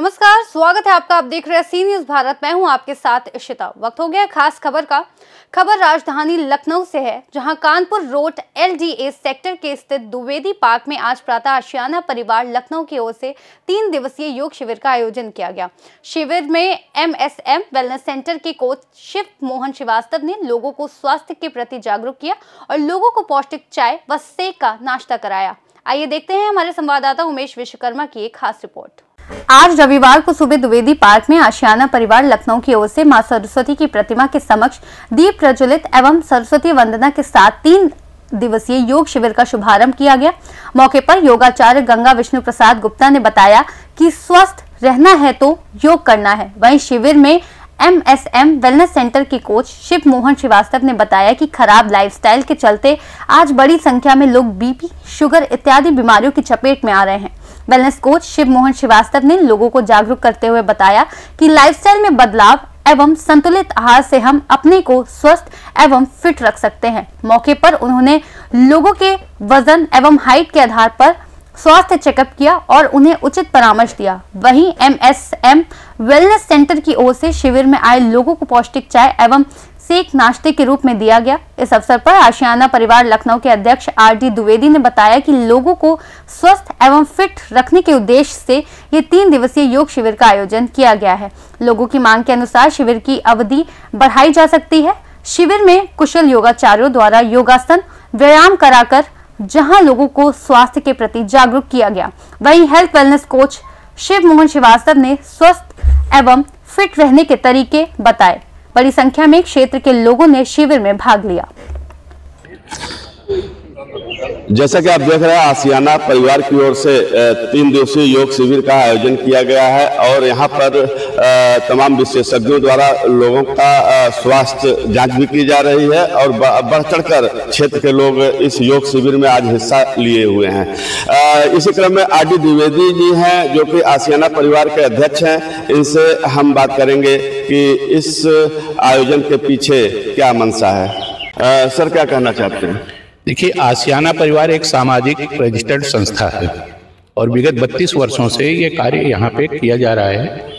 नमस्कार, स्वागत है आपका। आप देख रहे हैं सी न्यूज भारत। मैं हूं आपके साथ इशिता। वक्त हो गया खास खबर का। खबर राजधानी लखनऊ से है, जहां कानपुर रोड LDA सेक्टर के स्थित द्विवेदी पार्क में आज प्रातः आशियाना परिवार लखनऊ की ओर से 3 दिवसीय योग शिविर का आयोजन किया गया। शिविर में MSM वेलनेस सेंटर के कोच शिव मोहन श्रीवास्तव ने लोगों को स्वास्थ्य के प्रति जागरूक किया और लोगों को पौष्टिक चाय व सेक का नाश्ता कराया। आइए देखते हैं हमारे संवाददाता उमेश विश्वकर्मा की एक खास रिपोर्ट। आज रविवार को सुबह द्विवेदी पार्क में आशियाना परिवार लखनऊ की ओर से मां सरस्वती की प्रतिमा के समक्ष दीप प्रज्वलित एवं सरस्वती वंदना के साथ 3 दिवसीय योग शिविर का शुभारंभ किया गया। मौके पर योगाचार्य गंगा विष्णु प्रसाद गुप्ता ने बताया कि स्वस्थ रहना है तो योग करना है। वहीं शिविर में MSM वेलनेस सेंटर के कोच शिव मोहन श्रीवास्तव ने बताया कि खराब लाइफस्टाइल के चलते आज बड़ी संख्या में लोग BP, शुगर इत्यादि बीमारियों की चपेट में आ रहे हैं। वेलनेस कोच शिव मोहन श्रीवास्तव ने लोगों को जागरूक करते हुए बताया कि लाइफस्टाइल में बदलाव एवं संतुलित आहार से हम अपने को स्वस्थ एवं फिट रख सकते हैं। मौके पर उन्होंने लोगों के वजन एवं हाइट के आधार पर स्वास्थ्य चेकअप किया और उन्हें उचित परामर्श दिया। वहीं MSM वेलनेस सेंटर की ओर से शिविर में आए लोगों को पौष्टिक चाय एवं सेक नाश्ते के रूप में दिया गया। इस अवसर पर आशियाना परिवार लखनऊ के अध्यक्ष RD द्विवेदी ने बताया कि लोगों को स्वस्थ एवं फिट रखने के उद्देश्य से ये 3 दिवसीय योग शिविर का आयोजन किया गया है। लोगों की मांग के अनुसार शिविर की अवधि बढ़ाई जा सकती है। शिविर में कुशल योगाचार्यों द्वारा योगासन व्यायाम कराकर जहां लोगों को स्वास्थ्य के प्रति जागरूक किया गया, वहीं health wellness coach Shiv Mohan Srivastava ने स्वस्थ एवं फिट रहने के तरीके बताए। बड़ी संख्या में क्षेत्र के लोगों ने शिविर में भाग लिया। जैसा कि आप देख रहे हैं, आशियाना परिवार की ओर से 3 दिवसीय योग शिविर का आयोजन किया गया है और यहाँ पर तमाम विशेषज्ञों द्वारा लोगों का स्वास्थ्य जांच भी की जा रही है और बढ़ चढ़कर क्षेत्र के लोग इस योग शिविर में आज हिस्सा लिए हुए हैं। इसी क्रम में RD द्विवेदी जी हैं, जो कि आशियाना परिवार के अध्यक्ष हैं। इनसे हम बात करेंगे कि इस आयोजन के पीछे क्या मंशा है। सर, क्या कहना चाहते हैं? देखिए, आशियाना परिवार एक सामाजिक रजिस्टर्ड संस्था है और विगत 32 वर्षों से ये कार्य यहाँ पे किया जा रहा है।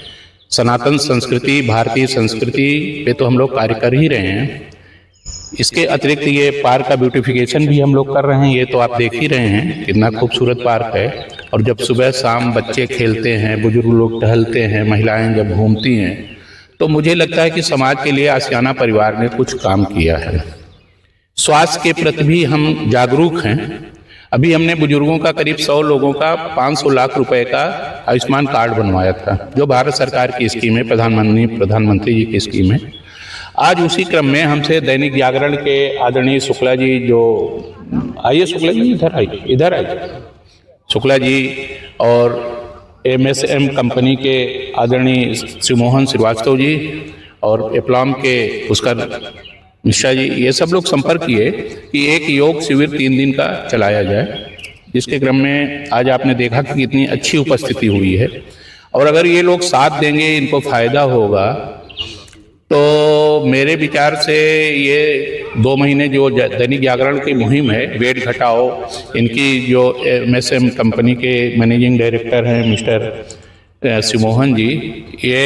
सनातन संस्कृति, भारतीय संस्कृति पे तो हम लोग कार्य कर ही रहे हैं। इसके अतिरिक्त ये पार्क का ब्यूटिफिकेशन भी हम लोग कर रहे हैं। ये तो आप देख ही रहे हैं कितना खूबसूरत पार्क है। और जब सुबह शाम बच्चे खेलते हैं, बुजुर्ग लोग टहलते हैं, महिलाएं जब घूमती हैं, तो मुझे लगता है कि समाज के लिए आशियाना परिवार ने कुछ काम किया है। स्वास्थ्य के प्रति भी हम जागरूक हैं। अभी हमने बुजुर्गों का करीब 100 लोगों का 500 लाख रुपए का आयुष्मान कार्ड बनवाया था, जो भारत सरकार की स्कीम है, प्रधानमंत्री जी की स्कीम है। आज उसी क्रम में हमसे दैनिक जागरण के आदरणीय शुक्ला जी, जो आइए शुक्ला जी, इधर आइए शुक्ला जी, और MSM कंपनी के आदरणीय शिव मोहन श्रीवास्तव जी और एप्लॉम के पुष्कर मिश्रा जी, ये सब लोग संपर्क किए कि एक योग शिविर 3 दिन का चलाया जाए, जिसके क्रम में आज आपने देखा कि कितनी अच्छी उपस्थिति हुई है। और अगर ये लोग साथ देंगे, इनको फायदा होगा, तो मेरे विचार से ये 2 महीने जो दैनिक जागरण की मुहिम है, वेट घटाओ, इनकी जो MSM कंपनी के मैनेजिंग डायरेक्टर हैं मिस्टर शिव मोहन जी, ये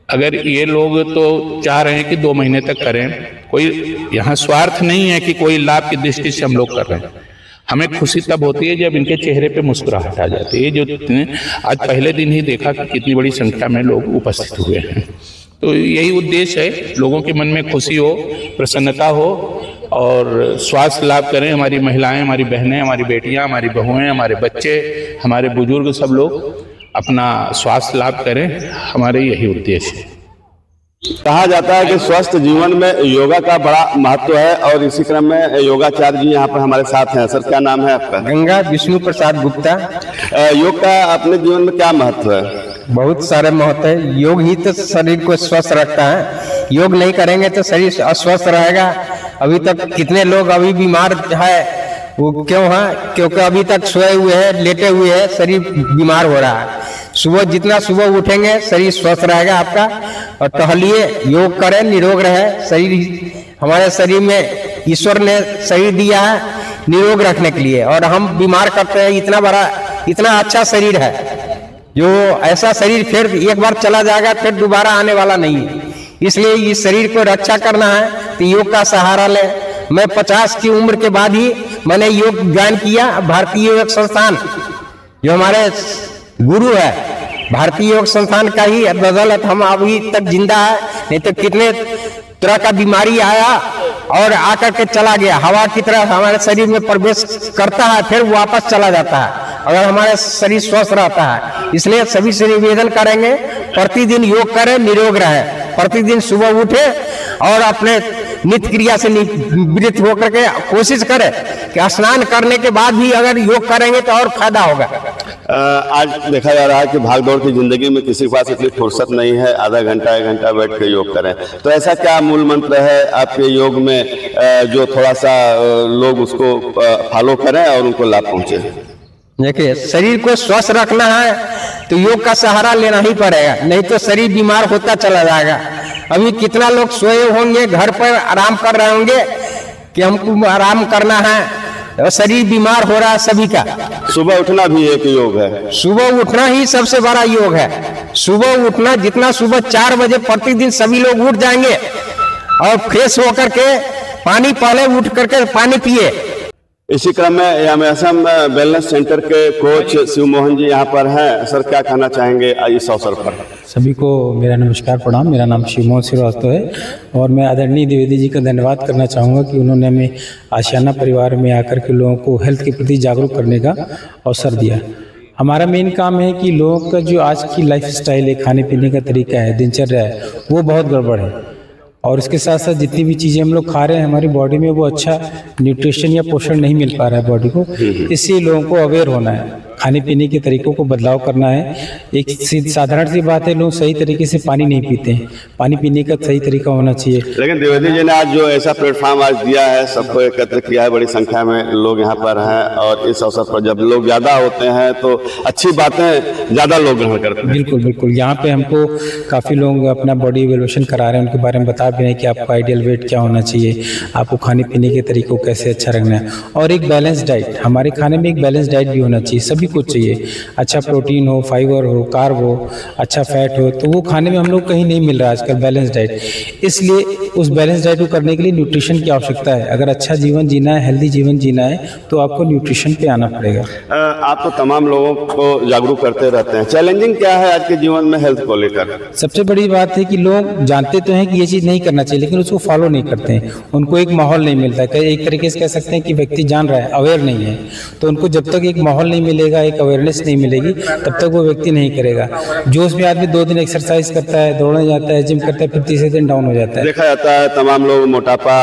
अगर ये लोग तो चाह रहे हैं कि 2 महीने तक करें, कोई यहाँ स्वार्थ नहीं है कि कोई लाभ की दृष्टि से हम लोग कर रहे हैं। हमें खुशी तब होती है जब इनके चेहरे पे मुस्कुराहट आ जाती है। जो आज पहले दिन ही देखा कि कितनी बड़ी संख्या में लोग उपस्थित हुए हैं। तो यही उद्देश्य है, लोगों के मन में खुशी हो, प्रसन्नता हो और स्वास्थ्य लाभ करें। हमारी महिलाएं, हमारी बहनें, हमारी बेटियां, हमारी बहुएं, हमारे बच्चे, हमारे बुजुर्ग, सब लोग अपना स्वास्थ्य लाभ करें। हमारे यही उद्देश्य है। कहा जाता है कि स्वस्थ जीवन में योगा का बड़ा महत्व है और इसी क्रम में योगाचार्य जी यहाँ पर हमारे साथ हैं। सर, क्या नाम है आपका? गंगा विष्णु प्रसाद गुप्ता। योग का अपने जीवन में क्या महत्व है? बहुत सारे महत्व है। योग ही तो शरीर को स्वस्थ रखता है। योग नहीं करेंगे तो शरीर अस्वस्थ रहेगा। अभी तक कितने लोग अभी बीमार है, वो क्यों है? क्योंकि अभी तक सोए हुए हैं, लेटे हुए हैं, शरीर बीमार हो रहा है। जितना सुबह उठेंगे शरीर स्वस्थ रहेगा आपका। और टहलिए, योग करें, निरोग रहे शरीर। हमारे शरीर में ईश्वर ने शरीर दिया है निरोग रखने के लिए, और हम बीमार करते हैं। इतना अच्छा शरीर है, जो ऐसा शरीर फिर एक बार चला जाएगा फिर दोबारा आने वाला नहीं है। इसलिए इस शरीर को रक्षा करना है तो योग का सहारा ले। मैं 50 की उम्र के बाद ही मैंने योग ज्वाइन किया। भारतीय योग संस्थान जो हमारे गुरु है, भारतीय योग संस्थान का ही बदौलत हम अभी तक जिंदा है। नहीं तो कितने तरह का बीमारी आया और आकर के चला गया, हवा की तरह हमारे शरीर में प्रवेश करता है फिर वापस चला जाता है, अगर हमारा शरीर स्वस्थ रहता है। इसलिए सभी से निवेदन करेंगे प्रतिदिन योग करें, निरोग रहे। प्रतिदिन सुबह उठे और अपने नित्य क्रिया से निवृत्त होकर के कोशिश करें कि स्नान करने के बाद भी अगर योग करेंगे तो और फायदा होगा। आज देखा जा रहा है कि भागदौड़ की जिंदगी में किसी के पास इतनी फुर्सत नहीं है आधा घंटा 1 घंटा बैठ के योग करें, तो ऐसा क्या मूल मंत्र है आपके योग में जो थोड़ा सा लोग उसको फॉलो करें और उनको लाभ पहुंचे? देखिए, शरीर को स्वस्थ रखना है तो योग का सहारा लेना ही पड़ेगा, नहीं तो शरीर बीमार होता चला जाएगा। अभी कितना लोग सोए होंगे, घर पर आराम कर रहे होंगे कि हमको आराम करना है, शरीर बीमार हो रहा है सभी का। सुबह उठना भी एक योग है। सुबह उठना ही सबसे बड़ा योग है। सुबह उठना, जितना सुबह 4 बजे प्रतिदिन सभी लोग उठ जाएंगे और फ्रेश होकर के पानी पहले उठ करके पानी पिए। इसी क्रम में यामेसम वेलनेस सेंटर के कोच शिव मोहन जी यहाँ पर हैं। सर, क्या कहना चाहेंगे इस अवसर पर? सभी को मेरा नमस्कार, प्रणाम। मेरा नाम शिव मोहन श्रीवास्तव है और मैं आदरणीय द्विवेदी जी का धन्यवाद करना चाहूँगा कि उन्होंने हमें आशियाना परिवार में आकर के लोगों को हेल्थ के प्रति जागरूक करने का अवसर दिया। हमारा मेन काम है कि लोगों का जो आज की लाइफ स्टाइल है, खाने पीने का तरीका है, दिनचर्या है, वो बहुत गड़बड़ है और इसके साथ साथ जितनी भी चीज़ें हम लोग खा रहे हैं हमारी बॉडी में वो अच्छा न्यूट्रिशन या पोषण नहीं मिल पा रहा है बॉडी को। इससे लोगों को अवेयर होना है, खाने पीने के तरीकों को बदलाव करना है। एक साधारण सी बात है, लोग सही तरीके से पानी नहीं पीते हैं, पानी पीने का सही तरीका होना चाहिए। लेकिन द्विवेदी जी ने आज जो ऐसा प्लेटफॉर्म आज दिया है, सबको एकत्र किया है, बड़ी संख्या में लोग यहाँ पर हैं और इस अवसर पर जब लोग ज़्यादा होते हैं तो अच्छी बातें ज़्यादा लोग ग्रहण करते हैं। बिल्कुल बिल्कुल। यहाँ पे हमको काफ़ी लोग अपना बॉडी इवेल्युएशन करा रहे हैं, उनके बारे में बता भी रहे हैं कि आपका आइडियल वेट क्या होना चाहिए, आपको खाने पीने के तरीकों को कैसे अच्छा रखना है और एक बैलेंस डाइट। हमारे खाने में एक बैलेंस डाइट भी होना चाहिए, सभी कुछ चाहिए। अच्छा प्रोटीन हो, फाइबर हो, कार्ब हो, अच्छा फैट हो, तो वो खाने में हम लोग कहीं नहीं मिल रहा है आजकल बैलेंस डाइट। इसलिए उस बैलेंस डाइट को करने के लिए न्यूट्रिशन की आवश्यकता है। अगर अच्छा जीवन जीना है, हेल्दी जीवन जीना है तो आपको न्यूट्रिशन पे आना पड़ेगा। आप तो तमाम लोगों को जागरूक करते रहते हैं, चैलेंजिंग क्या है आज के जीवन में हेल्थ को लेकर? सबसे बड़ी बात है कि लोग जानते तो हैं कि ये चीज़ नहीं करना चाहिए लेकिन उसको फॉलो नहीं करते हैं, उनको एक माहौल नहीं मिलता है। एक तरीके से कह सकते हैं कि व्यक्ति जान रहा है, अवेयर नहीं है, तो उनको जब तक एक माहौल नहीं मिलेगा, एक अवेयरनेस नहीं मिलेगी, तब तक वो व्यक्ति नहीं करेगा। जोश में आदमी 2 दिन एक्सरसाइज करता है, दौड़ने जाता है, जिम करता है, फिर तीसरे दिन डाउन हो जाता है। देखा जाता है तमाम लोग मोटापा,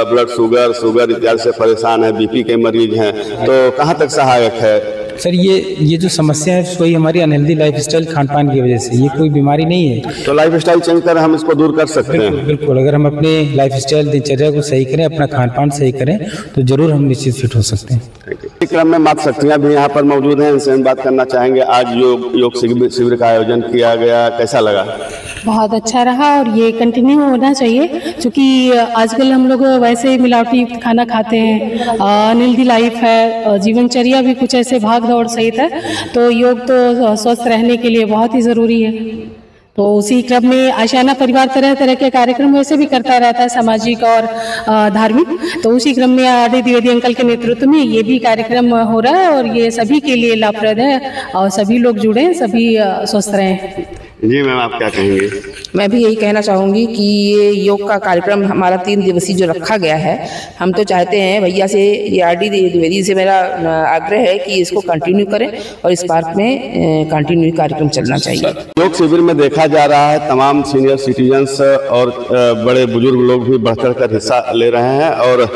ब्लड शुगर इत्यादि से परेशान है, बीपी के मरीज हैं, तो कहाँ तक सहायक है? सर, ये जो समस्या है वही हमारी अनहेल्दी लाइफस्टाइल खान पान की वजह से, ये कोई बीमारी नहीं है। तो लाइफस्टाइल चेंज कर हम इसको दूर कर सकते हैं। बिल्कुल, अगर हम अपने लाइफस्टाइल दिनचर्या को सही करें, अपना खान पान सही करें तो जरूर हम निश्चित फिट हो सकते हैं। इस क्रम में मातृशक्तियाँ भी यहाँ पर मौजूद हैं, इनसे हम बात करना चाहेंगे। आज योग शिविर का आयोजन किया गया, कैसा लगा? बहुत अच्छा रहा और ये कंटिन्यू होना चाहिए, क्योंकि आजकल हम लोग वैसे मिलावटी युक्त खाना खाते हैं, अनहेल्दी लाइफ है, जीवनचर्या भी कुछ ऐसे भाग दौड़ सहित है, तो योग तो स्वस्थ रहने के लिए बहुत ही ज़रूरी है। तो उसी क्रम में आशियाना परिवार तरह तरह के कार्यक्रम वैसे भी करता रहता है, सामाजिक और धार्मिक। तो उसी क्रम में आर.डी. द्विवेदी अंकल के नेतृत्व में ये भी कार्यक्रम हो रहा है और ये सभी के लिए लाभप्रद है और सभी लोग जुड़े, सभी स्वस्थ रहें। जी मैम, आप क्या कहेंगे? मैं भी यही कहना चाहूँगी कि ये योग का कार्यक्रम हमारा 3 दिवसीय जो रखा गया है, हम तो चाहते हैं भैया से, ये आर.डी. द्विवेदी से मेरा आग्रह है कि इसको कंटिन्यू करें और इस पार्क में कंटिन्यू कार्यक्रम चलना चाहिए। योग शिविर में देखा जा रहा है तमाम सीनियर सिटीजन्स और बड़े बुजुर्ग लोग भी बढ़ चढ़ कर हिस्सा ले रहे हैं और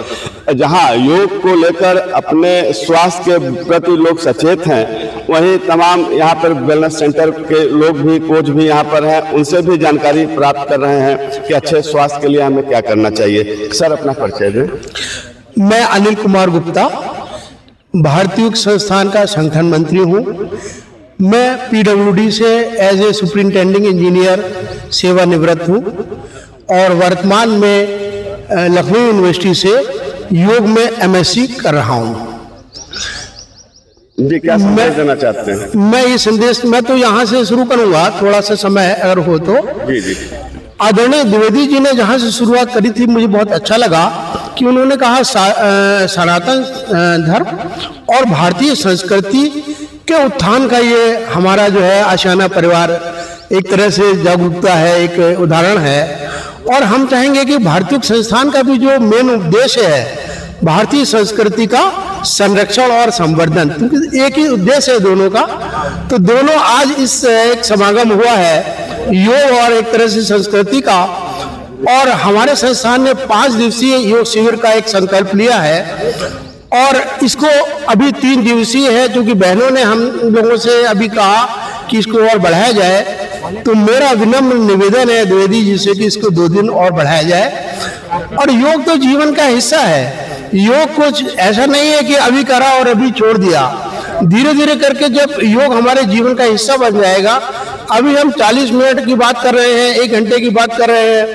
जहाँ योग को लेकर अपने स्वास्थ्य के प्रति लोग सचेत हैं, वहीं तमाम यहाँ पर वेलनेस सेंटर के लोग भी, कोच भी यहाँ पर हैं, उनसे भी जानकारी प्राप्त कर रहे हैं कि अच्छे स्वास्थ्य के लिए हमें क्या करना चाहिए। सर, अपना परिचय दें। मैं अनिल कुमार गुप्ता, भारतीय योग संस्थान का संगठन मंत्री हूँ। मैं पीडब्ल्यूडी से एज ए सुपरिंटेंडिंग इंजीनियर सेवानिवृत्त हूँ और वर्तमान में लखनऊ यूनिवर्सिटी से योग में एमएससी कर रहा हूँ। जी, क्या संदेश देना चाहते हैं? मैं ये संदेश, मैं तो यहाँ से शुरू करूंगा, थोड़ा सा समय अगर हो तो। जी जी। आदरणीय द्विवेदी जी ने जहाँ से शुरुआत करी थी, मुझे बहुत अच्छा लगा कि उन्होंने कहा सनातन धर्म और भारतीय संस्कृति के उत्थान का ये हमारा जो है आशियाना परिवार एक तरह से जागरूकता है, एक उदाहरण है। और हम चाहेंगे कि भारतीय संस्थान का भी जो मेन उद्देश्य है भारतीय संस्कृति का संरक्षण और संवर्धन, क्योंकि एक ही उद्देश्य है दोनों का। तो दोनों आज इस एक समागम हुआ है योग और एक तरह से संस्कृति का, और हमारे संस्थान ने 5 दिवसीय योग शिविर का एक संकल्प लिया है और इसको अभी 3 दिवसीय है, क्योंकि बहनों ने हम लोगों से अभी कहा कि इसको और बढ़ाया जाए। तो मेरा विनम्र निवेदन है द्विवेदी जी से कि इसको 2 दिन और बढ़ाया जाए। और योग तो जीवन का हिस्सा है, योग कुछ ऐसा नहीं है कि अभी करा और अभी छोड़ दिया। धीरे धीरे करके जब योग हमारे जीवन का हिस्सा बन जाएगा, अभी हम 40 मिनट की बात कर रहे हैं, 1 घंटे की बात कर रहे हैं,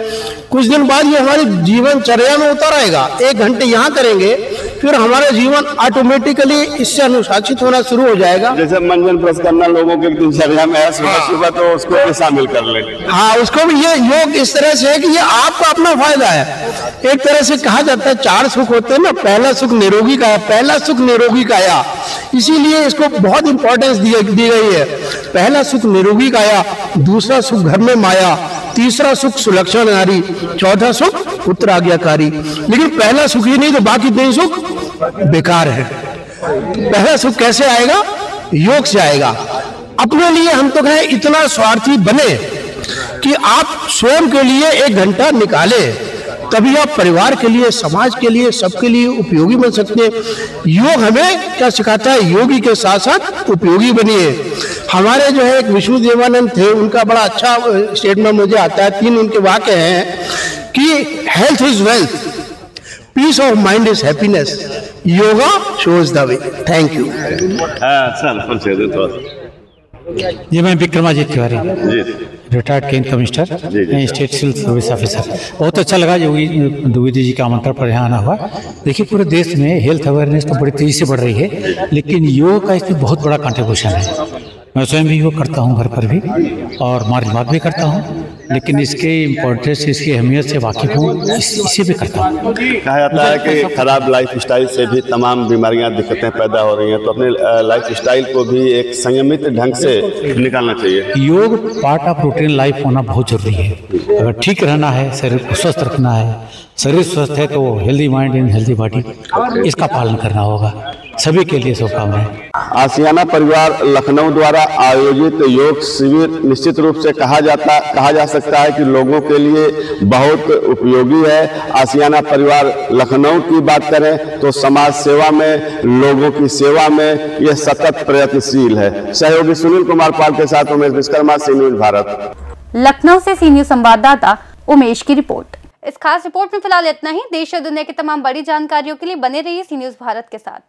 कुछ दिन बाद ये हमारी जीवनचर्या में उतर आएगा। 1 घंटे यहाँ करेंगे, फिर हमारा जीवन ऑटोमेटिकली इससे अनुशासित होना शुरू हो जाएगा। जैसे मंजन ब्रश करना लोगों के दिनचर्या में है सुबह तो उसको भी शामिल कर लें। हाँ, उसको भी ये योग इस तरह से है कि ये आपका अपना फायदा है। एक तरह से कहा जाता है 4 सुख होते हैं ना, पहला सुख निरोगी काया, पहला सुख निरोगी काया, इसीलिए इसको बहुत इंपॉर्टेंस दी गई है। पहला सुख निरोगी काया, दूसरा सुख घर में माया, तीसरा सुख सुलक्षण नारी, चौथा सुख पुत्र आज्ञाकारी। लेकिन पहला सुख ही नहीं तो बाकी 3 सुख बेकार है। पहला सुख कैसे आएगा? योग से आएगा। अपने लिए हम तो कहें इतना स्वार्थी बने कि आप स्वयं के लिए 1 घंटा निकाले, तभी आप परिवार के लिए, समाज के लिए, सबके लिए उपयोगी बन सकते हैं। योग हमें क्या सिखाता है? योगी के साथ साथ उपयोगी बनिए। हमारे जो है एक विष्णु देवानंद थे, उनका बड़ा अच्छा स्टेटमेंट मुझे आता है। 3 उनके वाक्य हैं कि health is wealth, peace of mind is happiness, yoga shows the way. Thank you. जी, मैं Vikramajeet Tiwari, retired cantt commissioner, state civil service officer. बहुत अच्छा लगा योगी द्विवेदी जी का आमंत्रण पर यहाँ आना हुआ। देखिए, पूरे देश में हेल्थ अवेयरनेस तो बड़ी तेजी से बढ़ रही है, लेकिन योग का इसमें बहुत बड़ा कंट्रीब्यूशन है। मैं स्वयं भी योग करता हूँ घर पर भी, और मॉर्निंग वॉक भी करता हूँ, लेकिन इसके इम्पोर्टेंस, इसकी अहमियत से वाकिफ हूँ, इसे भी करता हूँ। कहा जाता है कि खराब लाइफ स्टाइल से भी तमाम बीमारियां, दिक्कतें पैदा हो रही हैं, तो अपने लाइफ स्टाइल को भी एक संयमित ढंग से निकालना चाहिए। योग पार्ट ऑफ रूटीन लाइफ होना बहुत जरूरी है। अगर ठीक रहना है, शरीर को स्वस्थ रखना है, शरीर स्वस्थ है तो healthy mind in healthy body, इसका पालन करना होगा। सभी के लिए शुभकामनाएं। आशियाना परिवार लखनऊ द्वारा आयोजित योग शिविर निश्चित रूप से कहा जा सकता है कि लोगों के लिए बहुत उपयोगी है। आशियाना परिवार लखनऊ की बात करें तो समाज सेवा में, लोगों की सेवा में यह सतत प्रयत्नशील है। सहयोगी सुनील कुमार पाल के साथ उमेश विश्वकर्मा, सी न्यूज़ भारत। लखनऊ से सी न्यूज़ संवाददाता उमेश की रिपोर्ट। इस खास रिपोर्ट में फिलहाल इतना ही। देश और दुनिया की तमाम बड़ी जानकारियों के लिए बने रहिए सी न्यूज़ भारत के साथ।